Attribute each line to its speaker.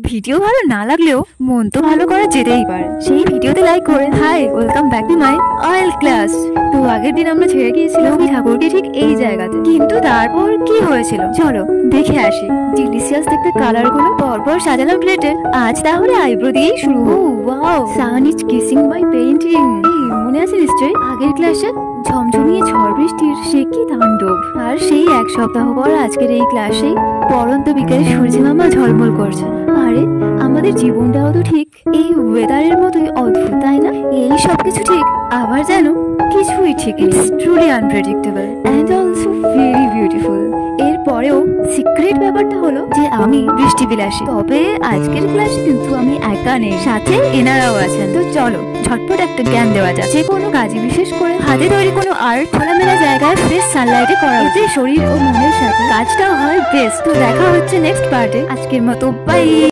Speaker 1: Video ভালো না লাগলেও মন তো ভালো করা যেতেই পারে। সেই ভিডিওতে লাইক করে hi welcome back to my oil class. তো আগের দিন আমরা ছেড়ে গিয়েছিলাম রবি ঠাকুরকে ঠিক এই জায়গাতে, কিন্তু তারপর কি হয়েছিল চলো দেখে আসি। ডিলিশিয়াস দেখতে কালার গুলো পরপর সাজালাম প্লেটে। আজ তাহলে আইব্রো দিয়েই শুরু। Oh wow, sun is kissing my painting. এই মনে আছে নিশ্চয়ই আগের ক্লাসে ঝমঝমিয়ে ঝড় বৃষ্টির সে কি তাণ্ডব। আর সেই এক সপ্তাহ পর আজকের এই ক্লাসেই পরন্ত বিকেলে সূর্যিমামা ঝলমল করছে। আরে আমাদের জীবনটাও তো ঠিক এই ওয়েদারের মতোই অদ্ভুত, তাই না? এই সবকিছু ঠিক, আবার যেন কিছুই ঠিক। It's truly unpredictable and also very beautiful. এরপরেও সিক্রেট ব্যাপারটা হলো যে আমি বৃষ্টি বিলাসী। তবে আজকের ক্লাসে কিন্তু আমি একা নেই, সাথে এনারাও আছেন। তো চলো ঝটপট একটা জ্ঞান দেওয়া যায়। যে কোনো কাজে, বিশেষ করে হাতে তৈরি কোনো আর্ট খোলামেলা জায়গায় ফ্রেশ সানলাইটে করা, এতে শরীর ও মনের সাথে কাজটাও হয় বেস্ট। তো দেখা হচ্ছে নেক্সট পার্টে। আজকের মতো বাই।